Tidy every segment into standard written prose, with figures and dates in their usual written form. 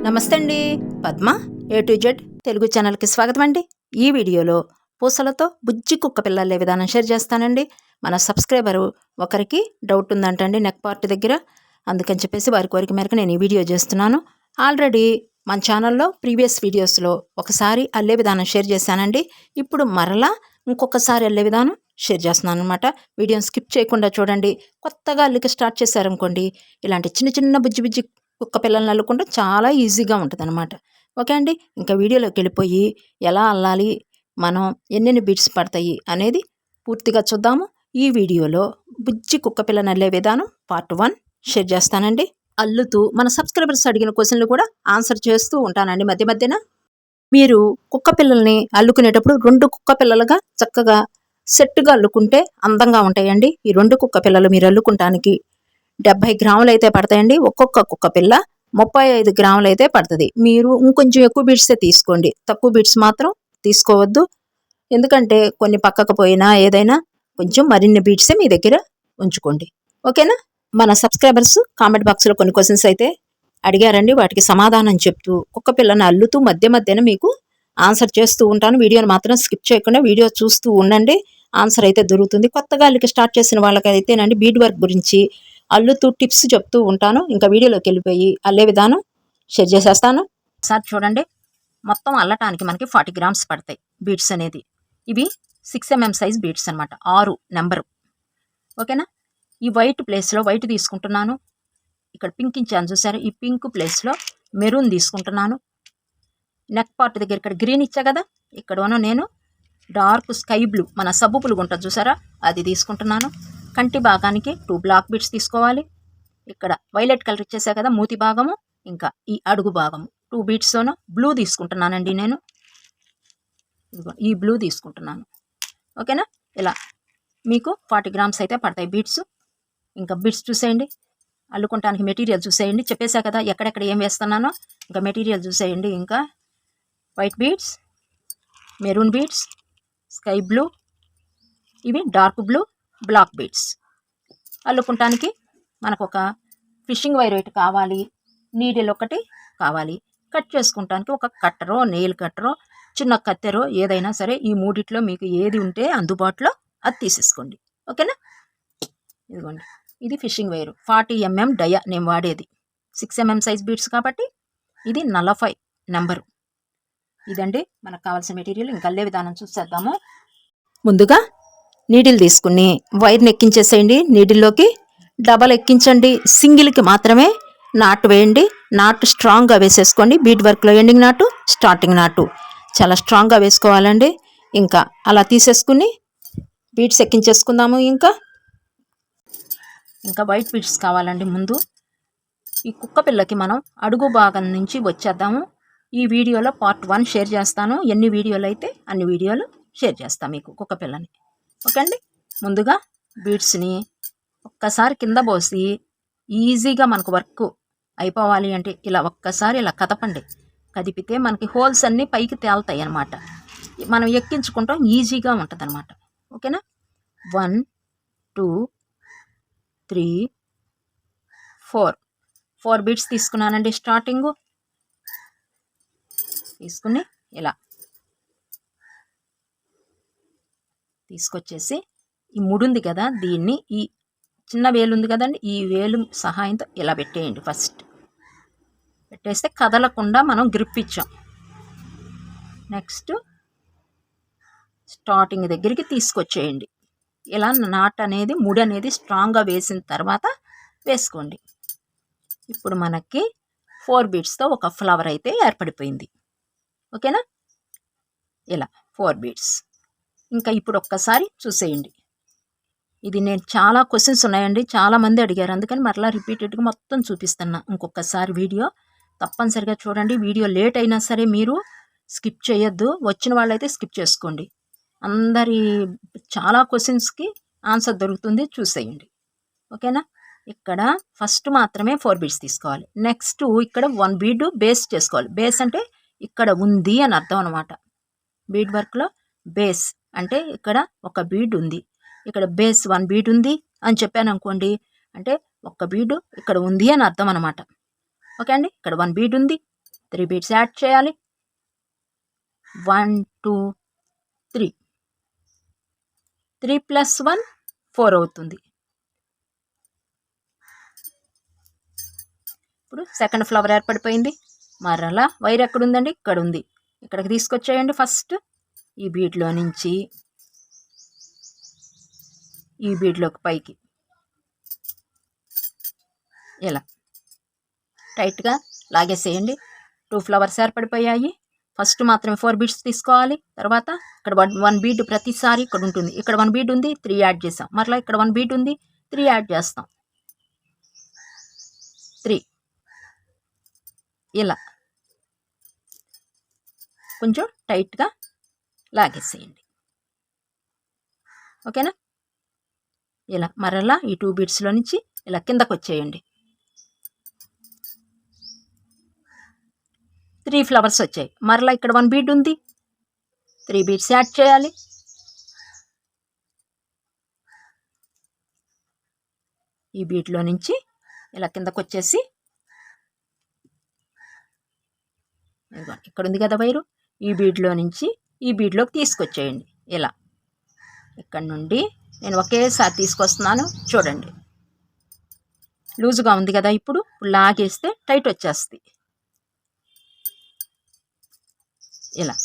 నమస్తే అండి. Padma A to Z Telugu ఛానల్కి స్వాగతం అండి. ఈ వీడియోలో పూసలతో బుజ్జి కుక్క పిల్ల అల్లే విధానం షేర్ చేస్తానండి. మన సబ్స్క్రైబరు ఒకరికి డౌట్ ఉందంటండి నెక్ పార్ట్ దగ్గర, అందుకని చెప్పేసి వారి కోరిక మేరకు నేను ఈ వీడియో చేస్తున్నాను. ఆల్రెడీ మన ఛానల్లో ప్రీవియస్ వీడియోస్లో ఒకసారి అల్లే విధానం షేర్ చేశానండి. ఇప్పుడు మరలా ఇంకొకసారి అల్లే విధానం షేర్ చేస్తున్నాను అనమాట. వీడియోని స్కిప్ చేయకుండా చూడండి. కొత్తగా అల్లిక స్టార్ట్ చేశారనుకోండి, ఇలాంటి చిన్న చిన్న బుజ్జి బుజ్జి కుక్క పిల్లల్ని అల్లుకుంటే చాలా ఈజీగా ఉంటుందన్నమాట. ఓకే అండి. ఇంకా వీడియోలోకి వెళ్ళిపోయి ఎలా అల్లాలి, మనం ఎన్నెన్ని బీట్స్ పడతాయి అనేది పూర్తిగా చూద్దాము. ఈ వీడియోలో బుజ్జి కుక్క పిల్లని అల్లే విధానం పార్ట్ 1 షేర్ చేస్తానండి. అల్లుతూ మన సబ్స్క్రైబర్స్ అడిగిన క్వశ్చన్లు కూడా ఆన్సర్ చేస్తూ ఉంటానండి మధ్య మధ్యన. మీరు కుక్క పిల్లల్ని అల్లుకునేటప్పుడు 2 కుక్క పిల్లలుగా చక్కగా సెట్గా అల్లుకుంటే అందంగా ఉంటాయండి. ఈ 2 కుక్క పిల్లలు మీరు అల్లుకుంటానికి 70 గ్రాములు అయితే పడతాయండి. ఒక్కొక్క కుక్క పిల్ల 35 గ్రాములు అయితే పడుతుంది. మీరు ఇంకొంచెం ఎక్కువ బీడ్సే తీసుకోండి, తక్కువ బీడ్స్ మాత్రం తీసుకోవద్దు. ఎందుకంటే కొన్ని పక్కకు పోయినా ఏదైనా కొంచెం మరిన్ని బీడ్సే మీ దగ్గర ఉంచుకోండి. ఓకేనా. మన సబ్స్క్రైబర్స్ కామెంట్ బాక్స్లో కొన్ని క్వశ్చన్స్ అయితే అడిగారండి. వాటికి సమాధానం చెప్తూ కుక్క పిల్లని అల్లుతూ మధ్య మధ్యన మీకు ఆన్సర్ చేస్తూ ఉంటాను. వీడియోని మాత్రం స్కిప్ చేయకుండా వీడియో చూస్తూ ఉండండి. ఆన్సర్ అయితే దొరుకుతుంది. కొత్తగా అల్లిక స్టార్ట్ చేసిన వాళ్ళకైతేనండి బీడ్ వర్క్ గురించి అల్లుతూ టిప్స్ చెప్తూ ఉంటాను. ఇంకా వీడియోలోకి వెళ్ళిపోయి అల్లే విధానం షేర్ చేసేస్తాను. ఒకసారి చూడండి. మొత్తం అల్లటానికి మనకి 40 గ్రామ్స్ పడతాయి బీడ్స్ అనేది. ఇవి 6 mm సైజ్ బీడ్స్ అనమాట, 6 నెంబరు. ఓకేనా. ఈ వైట్ ప్లేస్లో వైట్ తీసుకుంటున్నాను. ఇక్కడ పింక్ ఇచ్చాను చూసారు, ఈ పింక్ ప్లేస్లో మెరూన్ తీసుకుంటున్నాను. నెక్ పార్ట్ దగ్గర ఇక్కడ గ్రీన్ ఇచ్చా కదా, ఇక్కడనో నేను డార్క్ స్కై బ్లూ, మన సబ్బు పులుగు ఉంటుంది చూసారా, అది తీసుకుంటున్నాను. కంటి భాగానికి 2 బ్లాక్ బీడ్స్ తీసుకోవాలి. ఇక్కడ వైలెట్ కలర్ ఇచ్చేసా కదా మూతి భాగము, ఇంకా ఈ అడుగు భాగము 2 బీడ్స్తోనూ బ్లూ తీసుకుంటున్నానండి నేను. ఈ బ్లూ తీసుకుంటున్నాను. ఓకేనా. ఇలా మీకు 40 గ్రామ్స్ అయితే పడతాయి బీడ్స్. ఇంకా బీడ్స్ చూసేయండి. అల్లుకుంటానికి మెటీరియల్ చూసేయండి. చెప్పేసా కదా ఎక్కడెక్కడ ఏం వేస్తున్నానో. ఇంకా మెటీరియల్ చూసేయండి. ఇంకా white beads, maroon beads, sky blue, ఇవి డార్క్ బ్లూ, బ్లాక్ బీడ్స్. అల్లుకుంటానికి మనకు ఒక ఫిషింగ్ వైర్ ఒకటి కావాలి, నీడిల్ ఒకటి కావాలి. కట్ చేసుకుంటానికి ఒక కట్టరో, నెయిల్ కట్టరో, చిన్న కత్తెరో ఏదైనా సరే, ఈ మూడిట్లో మీకు ఏది ఉంటే అందుబాటులో అది తీసేసుకోండి. ఓకేనా. ఇదిగోండి, ఇది ఫిషింగ్ వైర్ 40 mm డయా నేను వాడేది. 6 mm సైజ్ బీడ్స్ కాబట్టి ఇది 40 నెంబరు. ఇదండి మనకు కావాల్సిన మెటీరియల్. ఇంకా అల్లే విధానం చూసేద్దాము. ముందుగా నీడిల్ తీసుకుని వైర్ని ఎక్కించేసేయండి. నీడిల్లోకి డబల్ ఎక్కించండి. సింగిల్కి మాత్రమే నాటు వేయండి. నాటు స్ట్రాంగ్గా వేసేసుకోండి. బీడ్ వర్క్లో ఎండింగ్ నాటు, స్టార్టింగ్ నాటు చాలా స్ట్రాంగ్గా వేసుకోవాలండి. ఇంకా అలా తీసేసుకుని బీడ్స్ ఎక్కించేసుకుందాము. ఇంకా వైట్ బీడ్స్ కావాలండి. ముందు ఈ కుక్క పిల్లకి మనం అడుగు భాగం నుంచి వచ్చేద్దాము. ఈ వీడియోలో పార్ట్ 1 షేర్ చేస్తాను. ఎన్ని వీడియోలు అయితే అన్ని వీడియోలు షేర్ చేస్తాను మీకు కుక్క పిల్లని. ఓకే అండి. ముందుగా బీడ్స్ని ఒక్కసారి కింద పోసి ఈజీగా మనకు వర్క్ అయిపోవాలి అంటే ఇలా ఒక్కసారి ఇలా కదపండి. కదిపితే మనకి హోల్స్ అన్నీ పైకి తేలుతాయి అన్నమాట. మనం ఎక్కించుకుంటాం, ఈజీగా ఉంటుంది అనమాట. ఓకేనా. 1 2 3 4 బీడ్స్ తీసుకున్నానండి. స్టార్టింగు తీసుకుని ఇలా తీసుకొచ్చేసి ఈ ముడుంది కదా, దీన్ని ఈ చిన్న వేలు ఉంది కదండి, ఈ వేలు సహాయంతో ఇలా పెట్టేయండి. ఫస్ట్ పెట్టేస్తే కదలకుండా మనం గ్రిప్ ఇచ్చాం. నెక్స్ట్ స్టార్టింగ్ దగ్గరికి తీసుకొచ్చేయండి. ఇలా నాట్ అనేది, ముడి అనేది స్ట్రాంగ్గా వేసిన తర్వాత వేసుకోండి. ఇప్పుడు మనకి 4 బీడ్స్తో ఒక ఫ్లవర్ అయితే ఏర్పడిపోయింది. ఓకేనా. ఇలా 4 బీడ్స్. ఇంకా ఇప్పుడు ఒక్కసారి చూసేయండి. ఇది నేను చాలా క్వశ్చన్స్ ఉన్నాయండి, చాలామంది అడిగారు, అందుకని మరలా రిపీటెడ్గా మొత్తం చూపిస్తున్నా. ఇంకొకసారి వీడియో తప్పనిసరిగా చూడండి. వీడియో లేట్ అయినా సరే మీరు స్కిప్ చేయొద్దు. వచ్చిన వాళ్ళైతే స్కిప్ చేసుకోండి. అందరి చాలా క్వశ్చన్స్కి ఆన్సర్ దొరుకుతుంది, చూసేయండి. ఓకేనా. ఇక్కడ ఫస్ట్ మాత్రమే 4 బీడ్స్ తీసుకోవాలి. నెక్స్ట్ ఇక్కడ 1 బీడ్ బేస్ చేసుకోవాలి. బేస్ అంటే ఇక్కడ ఉంది అని అర్థం అనమాట. బీడ్ వర్క్లో బేస్ అంటే ఇక్కడ ఒక బీడ్ ఉంది, ఇక్కడ బేస్ 1 బీడ్ ఉంది అని చెప్పాను అనుకోండి, అంటే ఒక బీడు ఇక్కడ ఉంది అని అర్థం అనమాట. ఓకే అండి. ఇక్కడ 1 బీడ్ ఉంది, 3 బీడ్స్ యాడ్ చేయాలి. 1 2 3 3 + 1 4 అవుతుంది. ఇప్పుడు సెకండ్ ఫ్లవర్ ఏర్పడిపోయింది. మరలా వైర్ ఎక్కడుందండి? ఇక్కడ ఉంది. ఇక్కడికి తీసుకొచ్చేయండి. ఫస్ట్ ఈ బీడ్లో నుంచి ఈ బీడ్లోకి పైకి ఇలా టైట్గా లాగేసేయండి. 2 ఫ్లవర్స్ ఏర్పడిపోయాయి. ఫస్ట్ మాత్రమే 4 బీడ్స్ తీసుకోవాలి. తర్వాత ఇక్కడ 1 బీడ్ ప్రతిసారి ఇక్కడ ఉంటుంది. ఇక్కడ 1 బీడ్ ఉంది, 3 యాడ్ చేసాం. మరలా ఇక్కడ 1 బీడ్ ఉంది, 3 యాడ్ చేస్తాం. 3 ఇలా కొంచెం టైట్గా లాగేసేయండి. ఓకేనా? ఇలా మరలా ఈ 2 బీడ్స్లో నుంచి ఇలా కిందకు వచ్చేయండి. 3 ఫ్లవర్స్ వచ్చాయి. మరలా ఇక్కడ 1 బీడ్ ఉంది, 3 బీడ్స్ యాడ్ చేయాలి. ఈ బీడ్లో నుంచి ఇలా కిందకు వచ్చేసి ఇక్కడ ఉంది కదా వైరు, ఈ బీడ్లో నుంచి ఈ బీడ్లోకి తీసుకొచ్చేయండి. ఇలా ఇక్కడ నుండి నేను ఒకేసారి తీసుకొస్తున్నాను. చూడండి, లూజుగా ఉంది కదా. ఇప్పుడు లాగేస్తే టైట్ వచ్చేస్తుంది. ఇలా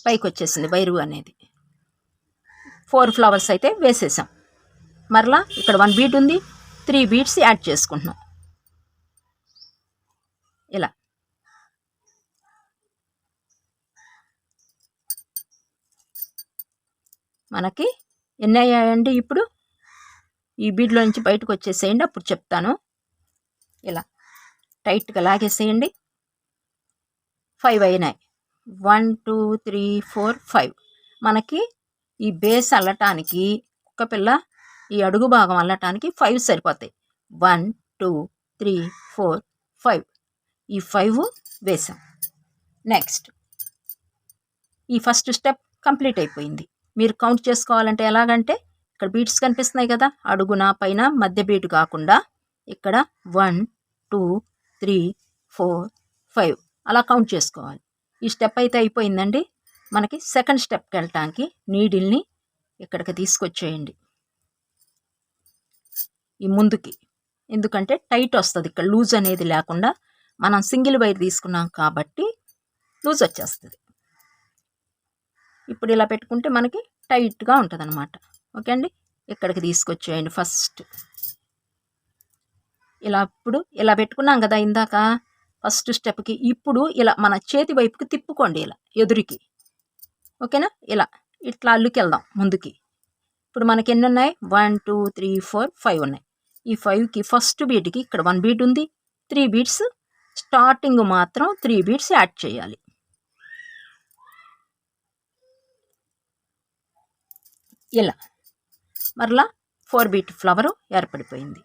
పైకి వచ్చేసింది వైరు అనేది. 4 ఫ్లవర్స్ అయితే వేసేసాం. మరలా ఇక్కడ 1 బీడ్ ఉంది, 3 బీడ్స్ యాడ్ చేసుకుంటున్నాం. ఇలా మనకి ఎన్ని అయ్యాయండి? ఇప్పుడు ఈ బీడ్లో నుంచి బయటకు వచ్చేసేయండి, అప్పుడు చెప్తాను. ఇలా టైట్గా లాగేసేయండి. 5 అయినాయి. 1 2 3 4 5. మనకి ఈ బేస్ అల్లటానికి కుక్కపిల్ల ఈ అడుగు భాగం అల్లటానికి 5 సరిపోతాయి. 1 2 3 4 5. ఈ 5 వేసాం. నెక్స్ట్ ఈ ఫస్ట్ స్టెప్ కంప్లీట్ అయిపోయింది. మీరు కౌంట్ చేసుకోవాలంటే ఎలాగంటే ఇక్కడ బీడ్స్ కనిపిస్తున్నాయి కదా, అడుగున పైన మధ్య బీడ్ కాకుండా ఇక్కడ 1 2 3 4 5 అలా కౌంట్ చేసుకోవాలి. ఈ స్టెప్ అయితే అయిపోయిందండి. మనకి సెకండ్ స్టెప్కి వెళ్ళటానికి నీడిల్ని ఇక్కడికి తీసుకొచ్చేయండి, ఈ ముందుకి. ఎందుకంటే టైట్ వస్తుంది, ఇక్కడ లూజ్ అనేది లేకుండా. మనం సింగిల్ వైర్ తీసుకున్నాం కాబట్టి లూజ్ వచ్చేస్తుంది. ఇప్పుడు ఇలా పెట్టుకుంటే మనకి టైట్గా ఉంటుంది అన్నమాట. ఓకే అండి, ఇక్కడికి తీసుకొచ్చేయండి ఫస్ట్. ఇప్పుడు ఇలా పెట్టుకున్నాం కదా ఇందాక ఫస్ట్ స్టెప్కి. ఇప్పుడు ఇలా మన చేతి వైపుకి తిప్పుకోండి, ఇలా ఎదురికి. ఓకేనా? ఇలా ఇట్లా అల్లుకెళ్దాం ముందుకి. ఇప్పుడు మనకి ఎన్ని ఉన్నాయి? 1 2 3 4 5 ఉన్నాయి. ఈ 5కి ఫస్ట్ బీడ్కి ఇక్కడ 1 బీడ్ ఉంది, 3 బీడ్స్ స్టార్టింగ్ మాత్రం 3 బీడ్స్ యాడ్ చేయాలి. ఇలా మరలా 4 బీట్ ఫ్లవరు ఏర్పడిపోయింది.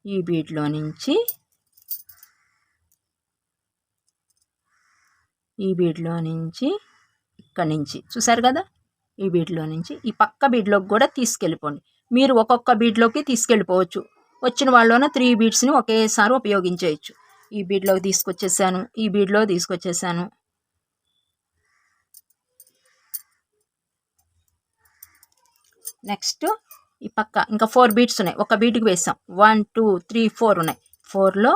ఈ బీడ్లో నుంచి ఇక్కడి నుంచి చూసారు కదా, ఈ బీడ్లో నుంచి ఈ పక్క బీడ్లోకి కూడా తీసుకెళ్ళిపోండి. మీరు ఒక్కొక్క బీడ్లోకి తీసుకెళ్ళిపోవచ్చు. వచ్చిన వాళ్ళలోనే 3 బీడ్స్ని ఒకేసారి ఉపయోగించేయచ్చు. ఈ బీడ్లోకి తీసుకొచ్చేసాను, ఈ బీడ్లో తీసుకొచ్చేసాను. నెక్స్ట్ ఈ పక్క ఇంకా 4 బీడ్స్ ఉన్నాయి. ఒక బీడ్కి వేసాం. 1 2 3 4 ఉన్నాయి. 4లో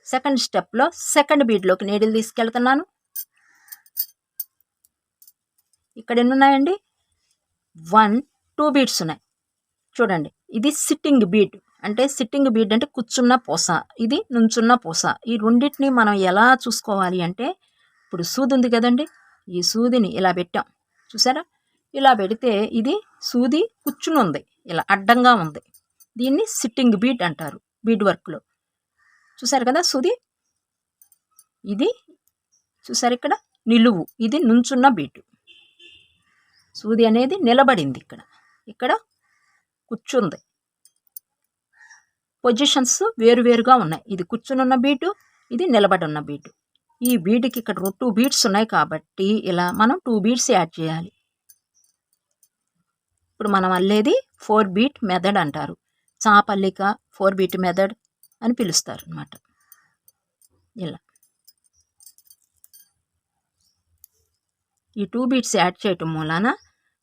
సెకండ్ స్టెప్లో సెకండ్ బీడ్లోకి నీడిల్ తీసుకెళ్తున్నాను. ఇక్కడ ఎన్ని ఉన్నాయండి? 1 2 బీడ్స్ ఉన్నాయి. చూడండి, ఇది సిట్టింగ్ బీడ్. అంటే సిట్టింగ్ బీడ్ అంటే కూర్చున్న పూస, ఇది నుంచున్న పూస. ఈ రెండింటిని మనం ఎలా చూసుకోవాలి అంటే, ఇప్పుడు సూది ఉంది కదండి, ఈ సూదిని ఇలా పెట్టాం చూసారా. ఇలా పెడితే ఇది సూది కూర్చుని ఉంది, ఇలా అడ్డంగా ఉంది. దీన్ని సిట్టింగ్ బీడ్ అంటారు బీడ్ వర్క్లో. చూసారు కదా సూది, ఇది చూసారు ఇక్కడ నిలువు, ఇది నుంచున్న బీడ్. సూది అనేది నిలబడింది, ఇక్కడ కూర్చుంది. పొజిషన్స్ వేరువేరుగా ఉన్నాయి. ఇది కూర్చునున్న బీటు, ఇది నిలబడి ఉన్న బీటు. ఈ బీడ్కి ఇక్కడ 2 బీడ్స్ ఉన్నాయి కాబట్టి ఇలా మనం 2 బీడ్స్ యాడ్ చేయాలి. ఇప్పుడు మనం అల్లేది 4 బీట్ మెథడ్ అంటారు. చాపల్లిక 4 బీట్ మెథడ్ అని పిలుస్తారు అన్నమాట. ఇలా ఈ 2 బీడ్స్ యాడ్ చేయటం మూలాన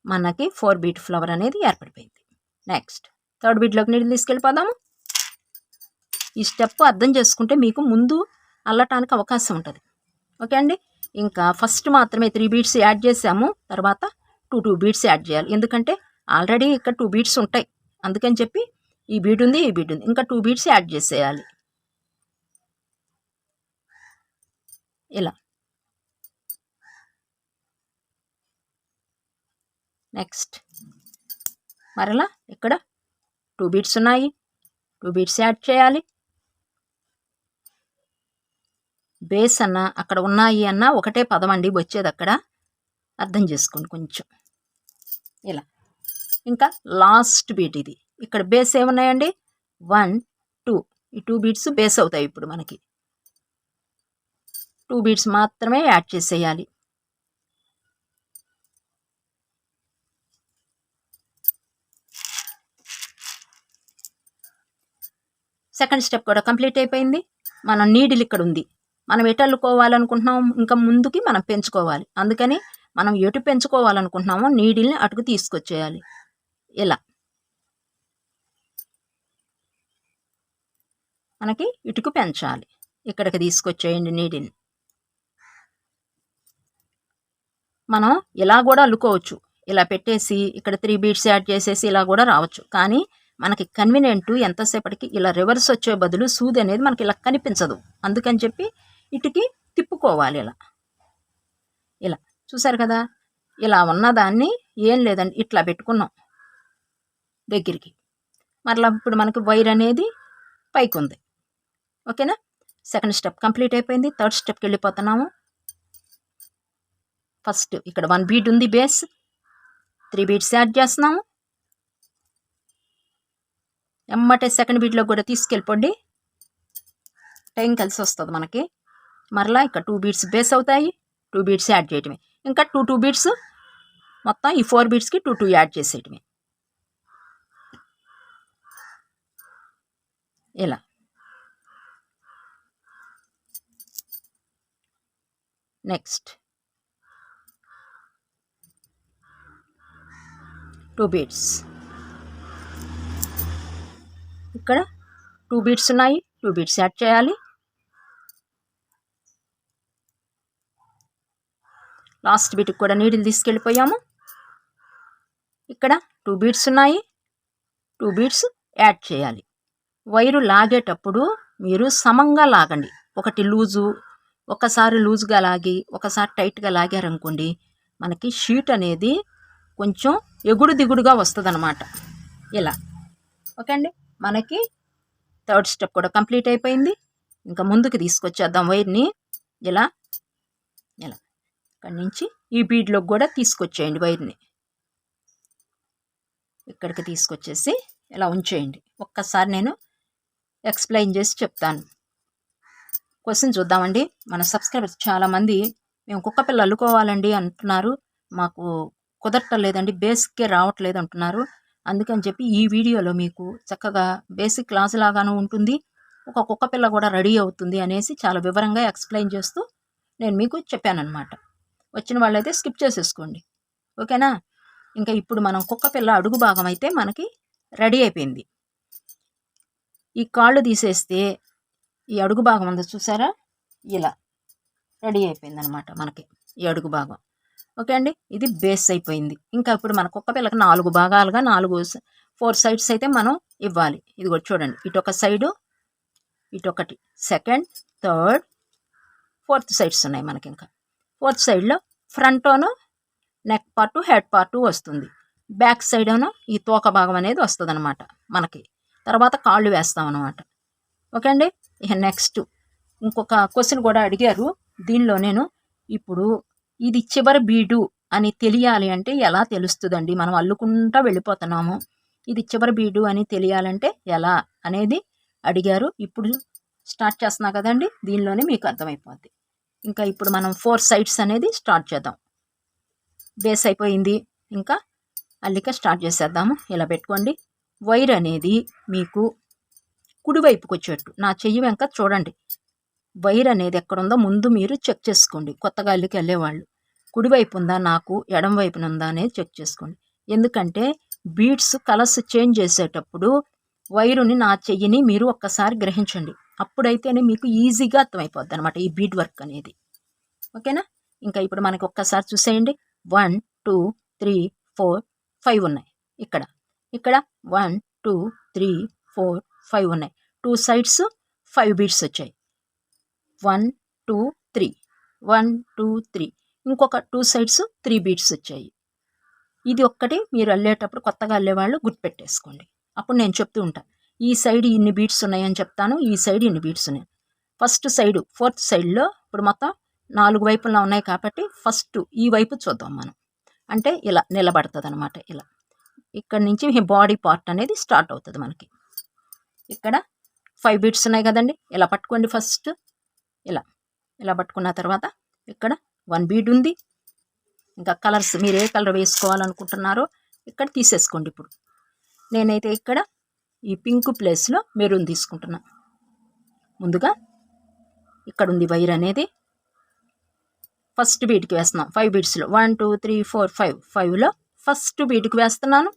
మనకి 4 బీట్ ఫ్లవర్ అనేది ఏర్పడిపోయింది. నెక్స్ట్ థర్డ్ బీడ్లోకి నీళ్ళు తీసుకెళ్ళిపోదాము. ఈ స్టెప్ అర్థం చేసుకుంటే మీకు ముందు అల్లటానికి అవకాశం ఉంటుంది. ఓకే అండి. ఇంకా ఫస్ట్ మాత్రమే 3 బీడ్స్ యాడ్ చేసాము, తర్వాత 2 బీడ్స్ యాడ్ చేయాలి. ఎందుకంటే ఆల్రెడీ ఇక్కడ 2 బీడ్స్ ఉంటాయి, అందుకని చెప్పి ఈ బీడ్ ఉంది, ఈ బీడ్ ఉంది, ఇంకా 2 బీడ్స్ యాడ్ చేసేయాలి. ఇలా నెక్స్ట్ మరలా ఇక్కడ 2 బీడ్స్ ఉన్నాయి, 2 బీడ్స్ యాడ్ చేయాలి. బేస్ అన్న అక్కడ ఉన్నాయి అన్న ఒకటే పదం అండి వచ్చేది, అక్కడ అర్థం చేసుకోండి కొంచెం. ఇలా ఇంకా లాస్ట్ బీట్ ఇది. ఇక్కడ బేస్ ఏమున్నాయండి? 1 2. ఈ 2 బీట్స్ బేస్ అవుతాయి. ఇప్పుడు మనకి 2 బీట్స్ మాత్రమే యాడ్ చేసేయాలి. సెకండ్ స్టెప్ కూడా కంప్లీట్ అయిపోయింది. మన నీడిల్ ఇక్కడ ఉంది, మనం ఎటు అల్లుకోవాలనుకుంటున్నాం, ఇంకా ముందుకి మనం పెంచుకోవాలి. అందుకని మనం ఎటు పెంచుకోవాలనుకుంటున్నామో నీడిల్ని అటుకు తీసుకొచ్చేయాలి. ఇలా మనకి ఇటుకు పెంచాలి. ఇక్కడికి తీసుకొచ్చేయండి నీడిల్ని. మనం ఇలా కూడా అల్లుకోవచ్చు, ఇలా పెట్టేసి ఇక్కడ 3 బీడ్స్ యాడ్ చేసేసి ఇలా కూడా రావచ్చు. కానీ మనకి కన్వీనియంట్ ఎంతసేపటికి ఇలా రివర్స్ వచ్చే బదులు సూది అనేది మనకి ఇలా కనిపించదు, అందుకని చెప్పి ఇటుకి తిప్పుకోవాలి. ఇలా ఇలా చూసారు కదా. ఇలా ఉన్నదాన్ని ఏం లేదండి ఇట్లా పెట్టుకున్నాం దగ్గరికి. మరలా ఇప్పుడు మనకి వైర్ అనేది పైకి ఉంది. ఓకేనా. సెకండ్ స్టెప్ కంప్లీట్ అయిపోయింది. థర్డ్ స్టెప్కి వెళ్ళిపోతున్నాము. ఫస్ట్ ఇక్కడ 1 బీడ్ ఉంది బేస్, 3 బీడ్స్ యాడ్ చేస్తున్నాము. ఎమ్మటే సెకండ్ బీడ్లో కూడా తీసుకెళ్ళిపోండి, టైం కలిసి వస్తుంది మనకి. మరలా ఇక్కడ 2 బీడ్స్ బేస్ అవుతాయి, 2 బీడ్స్ యాడ్ చేయటమే. ఇంకా 2 బీడ్స్ మొత్తం ఈ 4 బీడ్స్కి 2 యాడ్ చేసేయటమే. ఇలా నెక్స్ట్ 2 బీడ్స్. ఇక్కడ 2 బీడ్స్ ఉన్నాయి, 2 బీడ్స్ యాడ్ చేయాలి. లాస్ట్ బీట్కి కూడా నీడిల్ తీసుకెళ్ళిపోయాము. ఇక్కడ 2 బీడ్స్ ఉన్నాయి, 2 బీడ్స్ యాడ్ చేయాలి. వైరు లాగేటప్పుడు మీరు సమంగా లాగండి. ఒకటి లూజు, ఒకసారి లూజ్గా లాగి ఒకసారి టైట్గా లాగారనుకోండి, మనకి షీట్ అనేది కొంచెం ఎగుడు దిగుడుగా వస్తుంది అన్నమాట. ఇలా ఓకే అండి. మనకి థర్డ్ స్టెప్ కూడా కంప్లీట్ అయిపోయింది. ఇంకా ముందుకు తీసుకొచ్చేద్దాం వైర్ని. ఇలా ఇలా ఇక్కడి నుంచి ఈ బీడ్లోకి కూడా తీసుకొచ్చేయండి వైర్ని. ఇక్కడికి తీసుకొచ్చేసి ఇలా ఉంచేయండి. ఒక్కసారి నేను ఎక్స్ప్లెయిన్ చేసి చెప్తాను. క్వశ్చన్ చూద్దామండి. మన సబ్స్క్రైబర్స్ చాలామంది మేము కుక్క పిల్ల అల్లుకోవాలండి అంటున్నారు, మాకు కుదరట్లేదండి, బేసిక్కే రావట్లేదు అంటున్నారు. అందుకని చెప్పి ఈ వీడియోలో మీకు చక్కగా బేసిక్ క్లాస్ లాగాను ఉంటుంది, ఒక కుక్క పిల్ల కూడా రెడీ అవుతుంది అనేసి చాలా వివరంగా ఎక్స్ప్లెయిన్ చేస్తూ నేను మీకు చెప్పానన్నమాట. వచ్చిన వాళ్ళైతే స్కిప్ చేసేసుకోండి. ఓకేనా. ఇంకా ఇప్పుడు మనం కుక్క పిల్ల అడుగు భాగం అయితే మనకి రెడీ అయిపోయింది. ఈ కాళ్ళు తీసేస్తే ఈ అడుగు భాగం అంతా చూసారా, ఇలా రెడీ అయిపోయింది అనమాట మనకి ఈ అడుగు భాగం. ఓకే అండి. ఇది బేస్ అయిపోయింది. ఇంకా ఇప్పుడు మన కుక్క పిల్లకి 4 భాగాలుగా 4 సైడ్స్ అయితే మనం ఇవ్వాలి. ఇది కూడా చూడండి, ఇటొక సైడు, ఇటొకటి, సెకండ్, థర్డ్, 4th సైడ్స్ ఉన్నాయి మనకి. ఇంకా 4th సైడ్లో ఫ్రంట్ను నెక్ పార్టు, హెడ్ పార్టు వస్తుంది. బ్యాక్ సైడ్ ఏమో ఈ తోక భాగం అనేది వస్తుంది అనమాట మనకి. తర్వాత కాళ్ళు వేస్తాం అనమాట. ఓకే అండి. ఇక నెక్స్ట్ ఇంకొక క్వశ్చన్ కూడా అడిగారు. దీనిలో నేను ఇప్పుడు ఇది చివరి బీడు అని తెలియాలి అంటే ఎలా తెలుస్తుందండి, మనం అల్లుకుంటూ వెళ్ళిపోతున్నాము, ఇది చివరి బీడు అని తెలియాలంటే ఎలా అనేది అడిగారు. ఇప్పుడు స్టార్ట్ చేస్తున్నా కదండి, దీనిలోనే మీకు అర్థమైపోద్ది. ఇంకా ఇప్పుడు మనం 4 సైడ్స్ అనేది స్టార్ట్ చేద్దాం. బేస్ అయిపోయింది, ఇంకా అల్లిక స్టార్ట్ చేసేద్దాము. ఇలా పెట్టుకోండి. వైర్ అనేది మీకు కుడివైపుకి వచ్చేట్టు నా చెయ్యి వెంక చూడండి. వైర్ అనేది ఎక్కడుందో ముందు మీరు చెక్ చేసుకోండి. కొత్తగా అల్లికి వెళ్ళేవాళ్ళు కుడివైపు ఉందా నాకు ఎడం వైపున ఉందా అనేది చెక్ చేసుకోండి. ఎందుకంటే బీడ్స్ కలర్స్ చేంజ్ చేసేటప్పుడు వైరుని నా చెయ్యిని మీరు ఒక్కసారి గ్రహించండి. అప్పుడైతేనే మీకు ఈజీగా అర్థమైపోద్ది అనమాట ఈ బీడ్ వర్క్ అనేది. ఓకేనా? ఇంకా ఇప్పుడు మనకి ఒక్కసారి చూసేయండి. 1 2 3 4 5 ఉన్నాయి. ఇక్కడ 1 2 3 4 5 ఉన్నాయి. 2 సైడ్స్ 5 బీడ్స్ వచ్చాయి. 1 2 3 1 2 3 ఇంకొక 2 సైడ్స్ 3 బీడ్స్ వచ్చాయి. ఇది ఒక్కటి మీరు అల్లేటప్పుడు కొత్తగా అల్లేవాళ్ళు గుర్తుపెట్టేసుకోండి. అప్పుడు నేను చెప్తూ ఉంటాను, ఈ సైడ్ ఇన్ని బీడ్స్ ఉన్నాయని చెప్తాను, ఈ సైడ్ ఇన్ని బీడ్స్ ఉన్నాయి. ఫస్ట్ సైడు 4th సైడ్లో ఇప్పుడు మొత్తం 4 వైపులా ఉన్నాయి కాబట్టి ఫస్ట్ ఈ వైపు చూద్దాం మనం. అంటే ఇలా నిలబడుతుంది అనమాట. ఇలా ఇక్కడ నుంచి బాడీ పార్ట్ అనేది స్టార్ట్ అవుతుంది మనకి. ఇక్కడ 5 బీడ్స్ ఉన్నాయి కదండి. ఇలా పట్టుకోండి. ఫస్ట్ ఇలా పట్టుకున్న తర్వాత ఇక్కడ 1 బీడ్ ఉంది. ఇంకా కలర్స్ మీరు ఏ కలర్ వేసుకోవాలనుకుంటున్నారో ఇక్కడ తీసేసుకోండి. ఇప్పుడు నేనైతే ఇక్కడ ఈ పింక్ ప్లేస్లో మెరూన్ తీసుకుంటున్నా. ముందుగా ఇక్కడ ఉంది వైర్ అనేది. ఫస్ట్ బీడ్కి వేస్తున్నాం 5 బీడ్స్లో 1 2 3 4 5 5లో ఫస్ట్ బీడ్కి వేస్తున్నాను.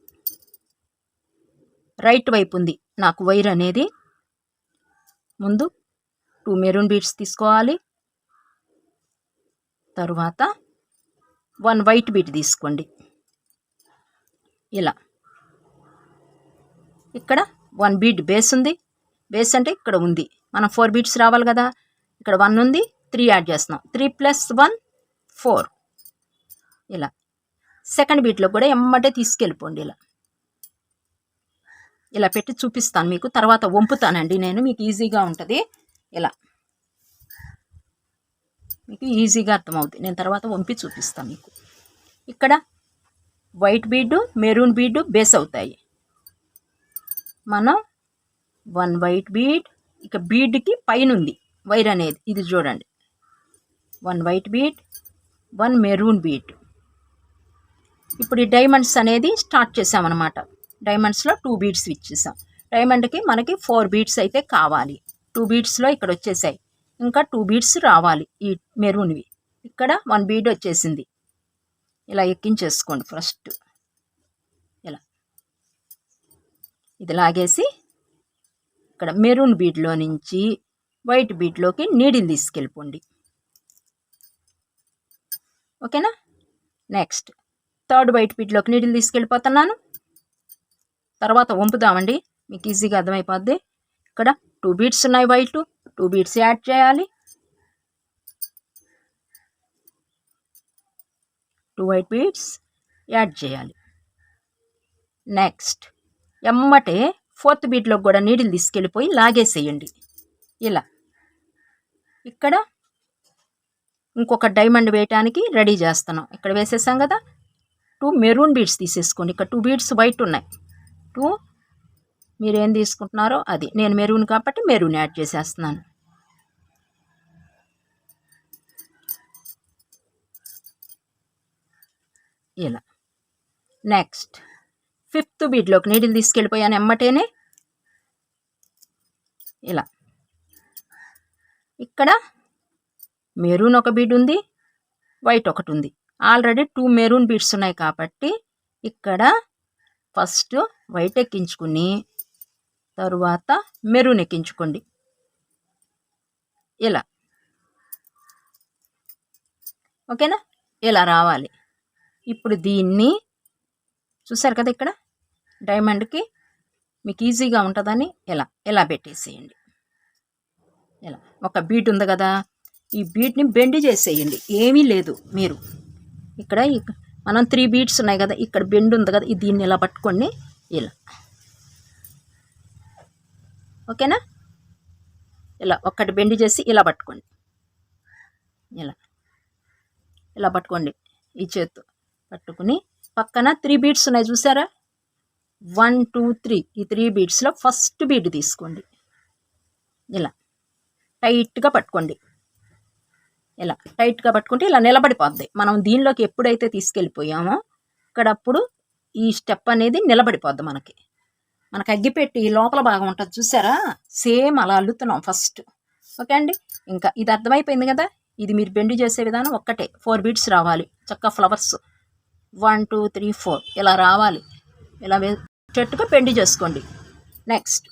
రైట్ వైపు ఉంది నాకు వైర్ అనేది. ముందు 2 మెరూన్ బీడ్స్ తీసుకోవాలి. తరువాత 1 వైట్ బీడ్ తీసుకోండి. ఇలా ఇక్కడ 1 బీడ్ బేస్ ఉంది. బేస్ అంటే ఇక్కడ ఉంది. మనం 4 బీడ్స్ రావాలి కదా. ఇక్కడ 1 ఉంది, 3 యాడ్ చేస్తున్నాం. 3 + 1 4. ఇలా సెకండ్ బీట్లో కూడా ఎమ్మటే తీసుకెళ్ళిపోండి. ఇలా పెట్టి చూపిస్తాను మీకు. తర్వాత వంపుతానండి నేను, మీకు ఈజీగా ఉంటుంది. ఇలా మీకు ఈజీగా అర్థమవుతుంది. నేను తర్వాత వంపి చూపిస్తాను మీకు. ఇక్కడ white bead maroon bead base అవుతాయి. మనం 1 వైట్ బీడ్, ఇక బీడ్కి పైన ఉంది వైర్ అనేది. ఇది చూడండి, 1 వైట్ బీడ్ 1 మెరూన్ బీడ్. ఇప్పుడు ఈ డైమండ్స్ అనేది స్టార్ట్ చేసామన్నమాట. డైమండ్స్లో 2 బీడ్స్ ఇచ్చేసాం. డైమండ్కి మనకి 4 బీడ్స్ అయితే కావాలి. 2 బీడ్స్లో ఇక్కడ వచ్చేసాయి. ఇంకా 2 బీడ్స్ రావాలి ఈ మెరూన్వి. ఇక్కడ 1 బీడ్ వచ్చేసింది. ఇలా ఎక్కించేసుకోండి ఫస్ట్. ఇలా ఇది లాగేసి ఇక్కడ మెరూన్ బీడ్లో నుంచి వైట్ బీడ్లోకి నీడిల్ తీసుకెళ్ళిపోండి. ఓకేనా? నెక్స్ట్ 3rd వైట్ బీడ్లోకి నీడిల్ తీసుకెళ్ళిపోతున్నాను. తర్వాత వంపుదామండి, మీకు ఈజీగా అర్థమైపోద్ది. ఇక్కడ 2 బీడ్స్ ఉన్నాయి వైట్, 2 బీడ్స్ యాడ్ చేయాలి. 2 వైట్ బీడ్స్ యాడ్ చేయాలి. నెక్స్ట్ ఎమ్మటే 4th బీడ్లోకి కూడా నీడిల్ తీసుకెళ్ళిపోయి లాగేసేయండి. ఇలా ఇక్కడ ఇంకొక డైమండ్ వేయటానికి రెడీ చేస్తున్నాం. ఇక్కడ వేసేసాం కదా. 2 మెరూన్ బీడ్స్ తీసేసుకోండి. ఇక్కడ 2 బీడ్స్ వైట్ ఉన్నాయి. 2 మీరేం తీసుకుంటున్నారో అది. నేను మెరూన్ కాబట్టి మెరూన్ యాడ్ చేసేస్తున్నాను. ఇలా నెక్స్ట్ 5th బీడ్లోకి నీడిల్ తీసుకెళ్ళిపోయాను ఎమ్మటేనే. ఇలా ఇక్కడ మెరూన్ ఒక బీడ్ ఉంది, వైట్ ఒకటి ఉంది. ఆల్రెడీ 2 మెరూన్ బీడ్స్ ఉన్నాయి కాబట్టి ఇక్కడ ఫస్ట్ వైట్ ఎక్కించుకుని తరువాత మెరూన్ ఎక్కించుకోండి. ఇలా ఓకేనా? ఇలా రావాలి. ఇప్పుడు దీన్ని చూసారు కదా, ఇక్కడ డైమండ్కి మీకు ఈజీగా ఉంటుందని ఇలా పెట్టేసేయండి. ఇలా ఒక బీట్ ఉంది కదా, ఈ బీట్ని బెండ్ చేసేయండి. ఏమీ లేదు, మీరు ఇక్కడ మనం 3 బీట్స్ ఉన్నాయి కదా, ఇక్కడ బెండ్ ఉంది కదా, దీన్ని ఇలా పట్టుకోండి. ఇలా ఓకేనా? ఇలా ఒక్కటి బెండ్ చేసి ఇలా పట్టుకోండి. ఇలా పట్టుకోండి. ఈ చేత్తు పట్టుకుని పక్కన 3 బీట్స్ ఉన్నాయి చూసారా, 1 2 3. ఈ 3 బీట్స్లో ఫస్ట్ బీట్ తీసుకోండి. ఇలా టైట్గా పట్టుకోండి. ఇలా టైట్గా పట్టుకుంటే ఇలా నిలబడిపోద్ది. మనం దీనిలోకి ఎప్పుడైతే తీసుకెళ్ళిపోయామో ఇక్కడ అప్పుడు ఈ స్టెప్ అనేది నిలబడిపోద్ది. మనకి అగ్గిపెట్టి లోపల భాగం ఉంటుంది చూసారా, సేమ్ అలా అల్లుతున్నాం ఫస్ట్. ఓకే అండి, ఇంకా ఇది అర్థమైపోయింది కదా. ఇది మీరు బెండ్ చేసే విధానం ఒక్కటే, 4 బీడ్స్ రావాలి చక్కగా ఫ్లవర్స్ 1 2 3 4 ఇలా రావాలి. ఇలా చెట్టుగా బెండ్ చేసుకోండి. నెక్స్ట్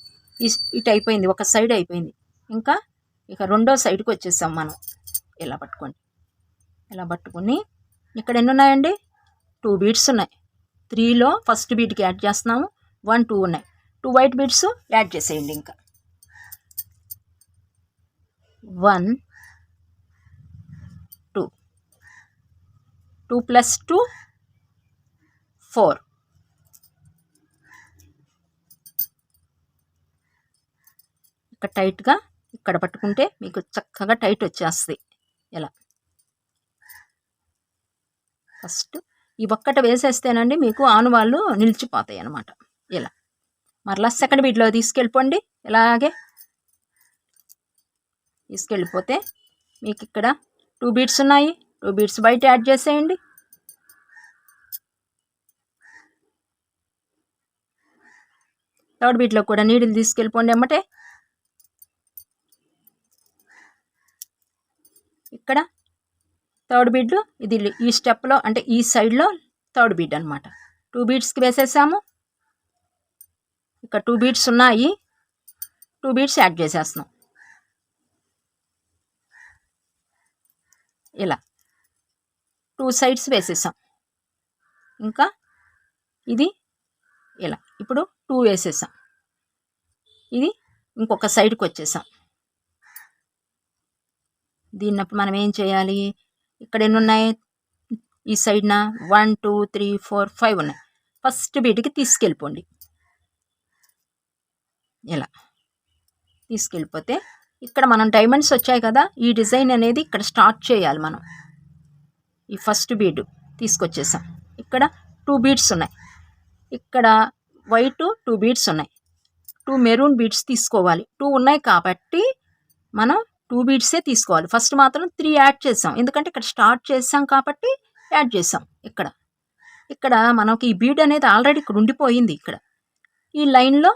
ఇటు అయిపోయింది, ఒక సైడ్ అయిపోయింది. ఇంకా ఇక రెండో సైడ్కి వచ్చేసాం మనం. ఇలా పట్టుకోండి. ఇలా పట్టుకుని ఇక్కడ ఎన్ని ఉన్నాయండి? 2 బీడ్స్ ఉన్నాయి. 3లో ఫస్ట్ బీడ్కి యాడ్ చేస్తున్నాము. 1 2 ఉన్నాయి. 2 వైట్ బీడ్స్ యాడ్ చేసేయండి. ఇంకా 1 2 2 + 2 4. ఇక్కడ టైట్గా ఇక్కడ పట్టుకుంటే మీకు చక్కగా టైట్ వచ్చేస్తుంది. ఇలా ఫస్ట్ ఈ ఒక్కటి వేసేస్తేనండి మీకు ఆనువాళ్ళు నిలిచిపోతాయి అన్నమాట. ఇలా మరలా సెకండ్ బీడ్లో తీసుకెళ్ళిపోండి. ఇలాగే తీసుకెళ్ళిపోతే మీకు ఇక్కడ 2 బీడ్స్ ఉన్నాయి. 2 బీడ్స్ బయట యాడ్ చేసేయండి. థర్డ్ బీడ్లో కూడా నీడిల్ తీసుకెళ్ళిపోండి ఎమ్మటే. ఇక్కడ థర్డ్ బీడ్ ఇది ఈ స్టెప్లో అంటే ఈ సైడ్లో థర్డ్ బీడ్ అనమాట. 2 బీడ్స్కి వేసేసాము. ఇక్కడ 2 బీడ్స్ ఉన్నాయి. 2 బీడ్స్ యాడ్ చేసేస్తున్నాం. ఇలా 2 సైడ్స్ వేసేసాం. ఇంకా ఇది ఇలా ఇప్పుడు 2 వేసేసాం. ఇది ఇంకొక సైడ్కి వచ్చేసాం. దీన్నప్పుడు మనం ఏం చేయాలి? ఇక్కడ ఎన్ని ఉన్నాయి? ఈ సైడ్న 1 2 3 4 5 ఉన్నాయి. ఫస్ట్ బీడ్కి తీసుకెళ్ళిపోండి. ఇలా తీసుకెళ్ళిపోతే ఇక్కడ మనం డైమండ్స్ వచ్చాయి కదా, ఈ డిజైన్ అనేది ఇక్కడ స్టార్ట్ చేయాలి మనం. ఈ ఫస్ట్ బీడ్ తీసుకొచ్చేసాం. ఇక్కడ 2 బీడ్స్ ఉన్నాయి. ఇక్కడ వైట్ 2 బీడ్స్ ఉన్నాయి. 2 మెరూన్ బీడ్స్ తీసుకోవాలి. 2 ఉన్నాయి కాబట్టి మనం 2 బీడ్సే తీసుకోవాలి. ఫస్ట్ మాత్రం 3 యాడ్ చేసాం, ఎందుకంటే ఇక్కడ స్టార్ట్ చేసాం కాబట్టి యాడ్ చేసాం. ఇక్కడ మనకి ఈ బీడ్ అనేది ఆల్రెడీ ఇక్కడ ఉండిపోయింది. ఇక్కడ ఈ లైన్లో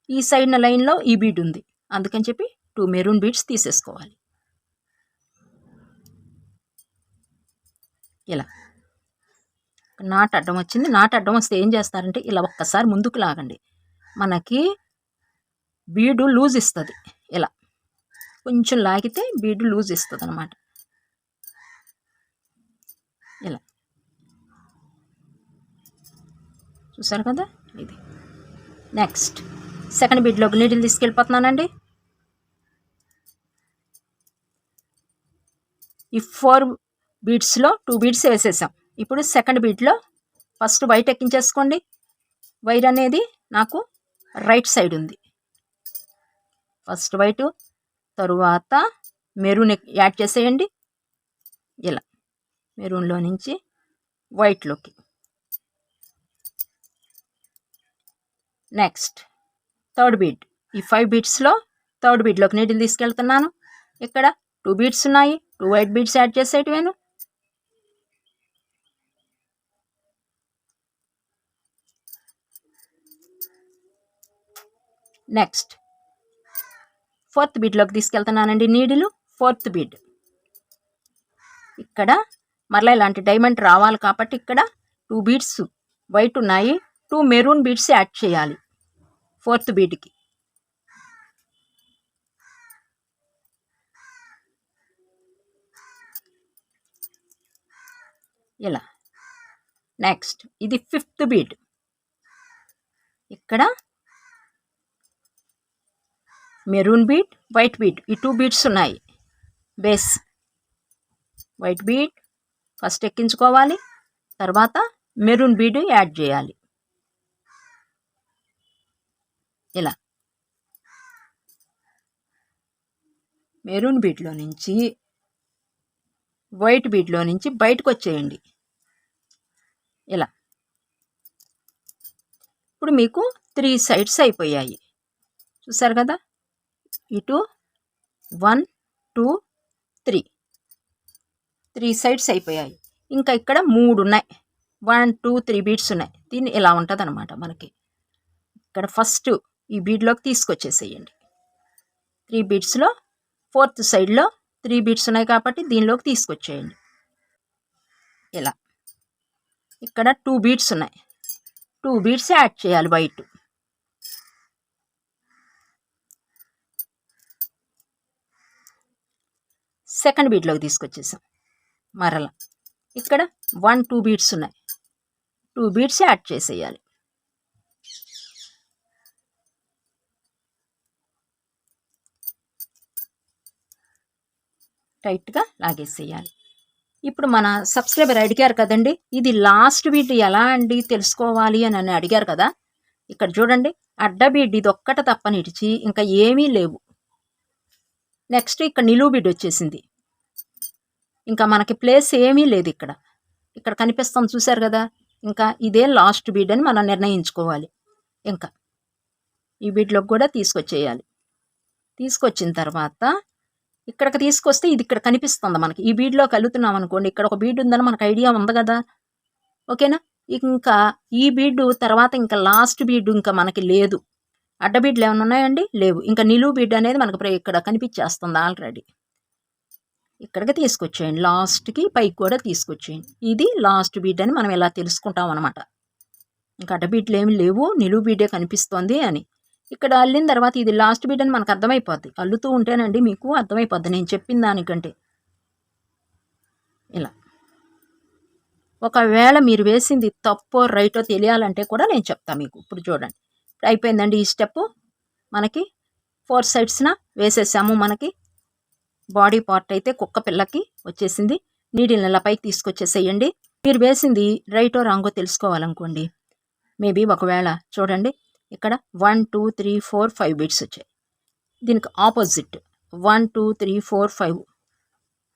ఈ సైడ్న లైన్లో ఈ బీడ్ ఉంది, అందుకని చెప్పి 2 మెరూన్ బీడ్స్ తీసేసుకోవాలి. ఇలా నాట్ అడ్డం వచ్చింది. నాట్ అడ్డం వస్తే ఏం చేస్తారంటే ఇలా ఒక్కసారి ముందుకు లాగండి. మనకి బీడు లూజ్ ఇస్తుంది. ఇలా కొంచెం లాగితే బీడు లూజ్ ఇస్తుంది అన్నమాట. ఇలా చూసారు కదా. ఇది నెక్స్ట్ సెకండ్ బీడ్లోకి నీడిల్ తీసుకెళ్ళిపోతున్నానండి. ఈ 4 బీడ్స్లో 2 బీడ్స్ వేసేసాం. ఇప్పుడు సెకండ్ బీడ్లో ఫస్ట్ వైట్ ఎక్కించేసుకోండి. వైర్ అనేది నాకు రైట్ సైడ్ ఉంది. ఫస్ట్ వైట్, తరువాత మెరూన్ యాడ్ చేసేయండి. ఇలా మెరూన్లో నుంచి వైట్లోకి. Next third bead. ఈ 5 బీడ్స్లో థర్డ్ బీడ్లోకి నీడిల్ తీసుకెళ్తున్నాను. ఇక్కడ 2 బీడ్స్ ఉన్నాయి. 2 వైట్ బీడ్స్ యాడ్ చేసేటివేను. నెక్స్ట్ ఫోర్త్ బీడ్లోకి తీసుకెళ్తున్నానండి నీడిలు. 4th bead. ఇక్కడ మరలా ఇలాంటి డైమండ్ రావాలి కాబట్టి ఇక్కడ 2 బీడ్స్ వైట్ ఉన్నాయి. 2 మెరూన్ బీడ్స్ యాడ్ చేయాలి 4th బీడ్కి. ఇలా నెక్స్ట్ ఇది 5th బీడ్. ఇక్కడ మెరూన్ బీడ్, వైట్ బీడ్, ఈ 2 బీడ్స్ ఉన్నాయి. బేస్ వైట్ బీడ్ ఫస్ట్ ఎక్కించుకోవాలి, తర్వాత మెరూన్ బీడ్ యాడ్ చేయాలి. ఇలా మెరూన్ బీడ్లో నుంచి వైట్ బీడ్లో నుంచి బయటకు వచ్చేయండి. ఇలా ఇప్పుడు మీకు 3 సైడ్స్ అయిపోయాయి. చూసారు కదా. ఇటు 1 2 3 సైడ్స్ అయిపోయాయి. ఇంకా ఇక్కడ 3 ఉన్నాయి. 1 2 3 బీడ్స్ ఉన్నాయి. దీన్ని ఇలా ఉంటుంది అనమాట. మనకి ఇక్కడ ఫస్ట్ ఈ బీడ్లోకి తీసుకొచ్చేసేయండి. 3 బీడ్స్లో 4th సైడ్లో 3 బీడ్స్ ఉన్నాయి కాబట్టి దీనిలోకి తీసుకొచ్చేయండి. ఇలా ఇక్కడ 2 బీడ్స్ ఉన్నాయి, 2 బీడ్స్ యాడ్ చేయాలి వైట్. సెకండ్ బీడ్లోకి తీసుకొచ్చేసాం. మరలా ఇక్కడ 1-2 బీడ్స్ ఉన్నాయి, 2 బీడ్స్ యాడ్ చేసేయాలి. టైట్గా లాగేసేయాలి. ఇప్పుడు మన సబ్స్క్రైబర్ అడిగారు కదండి, ఇది లాస్ట్ బీడ్ ఎలా అండి తెలుసుకోవాలి అని అడిగారు కదా. ఇక్కడ చూడండి, అడ్డ బీడ్ ఇది ఒక్కట తప్పనిడిచి ఇంకా ఏమీ లేవు. నెక్స్ట్ ఇక్కడ నిలువు బీడ్ వచ్చేసింది, ఇంకా మనకి ప్లేస్ ఏమీ లేదు. ఇక్కడ కనిపిస్తాం చూసారు కదా, ఇంకా ఇదే లాస్ట్ బీడ్ అని మనం నిర్ణయించుకోవాలి. ఇంకా ఈ బీడ్లోకి కూడా తీసుకొచ్చేయాలి. తీసుకొచ్చిన తర్వాత ఇక్కడికి తీసుకొస్తే ఇది ఇక్కడ కనిపిస్తుంది మనకి. ఈ బీడ్లో కలుగుతున్నాం అనుకోండి, ఇక్కడ ఒక బీడ్ ఉందని మనకు ఐడియా ఉంది కదా, ఓకేనా. ఇంకా ఈ బీడ్ తర్వాత ఇంకా లాస్ట్ బీడ్ ఇంకా మనకి లేదు. అడ్డ బీడ్లు ఏమైనా ఉన్నాయండి? లేవు. ఇంకా నిలువు బీడ్ అనేది మనకు ఇక్కడ కనిపించేస్తుంది ఆల్రెడీ. ఇక్కడికి తీసుకొచ్చేయండి, లాస్ట్కి పైకి కూడా తీసుకొచ్చేయండి. ఇది లాస్ట్ బీడ్ అని మనం ఇలా తెలుసుకుంటాం అనమాట. ఇంకా అడ్డ బీడ్లు ఏమి లేవు, నిలువు బీడే కనిపిస్తోంది అని. ఇక్కడ అల్లిన తర్వాత ఇది లాస్ట్ బీడ్ అని మనకు అర్థమైపోద్ది. అల్లుతూ ఉంటేనండి మీకు అర్థమైపోద్ది నేను చెప్పిన దానికంటే. ఇలా ఒకవేళ మీరు వేసింది తప్పో రైటో తెలియాలంటే కూడా నేను చెప్తాను మీకు. ఇప్పుడు చూడండి, అయిపోయిందండి ఈ స్టెప్. మనకి 4 సైడ్స్న వేసేసాము. మనకి బాడీ పార్ట్ అయితే కుక్క పిల్లకి వచ్చేసింది. నీడిల్ని ఇలా పైకి తీసుకొచ్చేసేయండి. మీరు వేసింది రైటో రాంగో తెలుసుకోవాలనుకోండి, మేబీ ఒకవేళ చూడండి, ఇక్కడ 1 2 3 4 5 బీడ్స్ వచ్చాయి. దీనికి ఆపోజిట్ 1 2 3 4 5.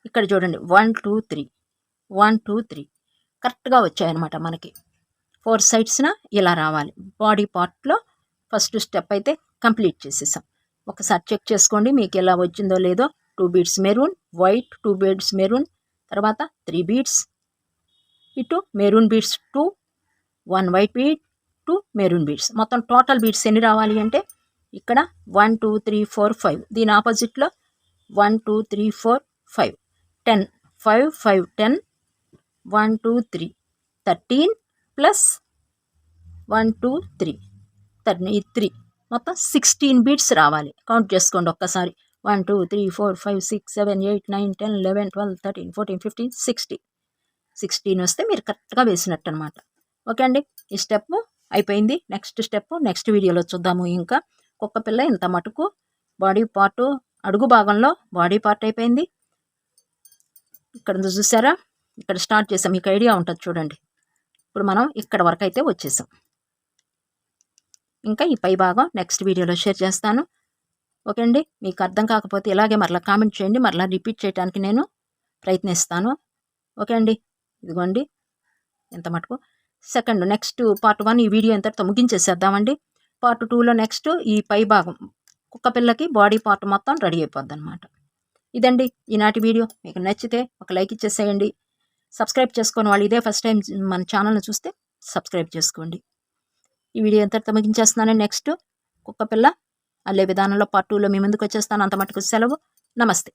ఇక్కడ చూడండి 1 2 3 1 2 3 కరెక్ట్గా వచ్చాయన్నమాట. మనకి 4 సైడ్స్న ఇలా రావాలి. బాడీ పార్ట్లో ఫస్ట్ స్టెప్ అయితే కంప్లీట్ చేసేసాం. ఒకసారి చెక్ చేసుకోండి మీకు ఎలా వచ్చిందో లేదో. 2 beads maroon, white, 2 beads maroon, తర్వాత 3 బీడ్స్, ఇటు maroon beads 2, 1 white bead, 2 maroon beads. మొత్తం టోటల్ బీడ్స్ ఎన్ని రావాలి అంటే ఇక్కడ 1 2 3 4 5. దీని ఆపోజిట్లో 1 2 3 4 5 10 5 5 10 1 2 3 13 ప్లస్ 1 2 3 3 మొత్తం 16 బీడ్స్ రావాలి. కౌంట్ చేసుకోండి ఒక్కసారి. 1 2 3 4 5 6 7 8 9 10 11 12 13 14 15 16 వస్తే మీరు కరెక్ట్గా వేసినట్టు అనమాట. ఓకే అండి, ఈ స్టెప్ అయిపోయింది. నెక్స్ట్ స్టెప్ నెక్స్ట్ వీడియోలో చూద్దాము. ఇంకా కుక్క పిల్ల ఇంత మటుకు బాడీ పార్ట్ అడుగు భాగంలో బాడీ పార్ట్ అయిపోయింది. ఇక్కడ చూసారా, ఇక్కడ స్టార్ట్ చేసాం, మీకు ఐడియా ఉంటుంది చూడండి. ఇప్పుడు మనం ఇక్కడ వరకు అయితే వచ్చేసాం. ఇంకా ఈ పై భాగం నెక్స్ట్ వీడియోలో షేర్ చేస్తాను. ఓకే అండి, మీకు అర్థం కాకపోతే ఇలాగే మరలా కామెంట్ చేయండి, మరలా రిపీట్ చేయడానికి నేను ప్రయత్నిస్తాను. ఓకే అండి, ఇదిగోండి ఎంత మటుకు. సెకండ్ నెక్స్ట్ పార్ట్ 1 ఈ వీడియో ఎంతటితో ముగించేసేద్దామండి. పార్ట్ 2లో నెక్స్ట్ ఈ పై భాగం కుక్క పిల్లకి బాడీ పార్ట్ మొత్తం రెడీ అయిపోద్ది అనమాట. ఇదండి ఈనాటి వీడియో. మీకు నచ్చితే ఒక లైక్ ఇచ్చేసేయండి. సబ్స్క్రైబ్ చేసుకొని వాళ్ళు ఇదే ఫస్ట్ టైం మన ఛానల్ని చూస్తే సబ్స్క్రైబ్ చేసుకోండి. ఈ వీడియో ఎంతటితో ముగించేస్తున్నాను. నెక్స్ట్ కుక్క పిల్ల అల్లే విధానంలో పార్ట్ 2లో మీ ముందుకు వచ్చేస్తాను. అంత మటుకు సెలవు. నమస్తే.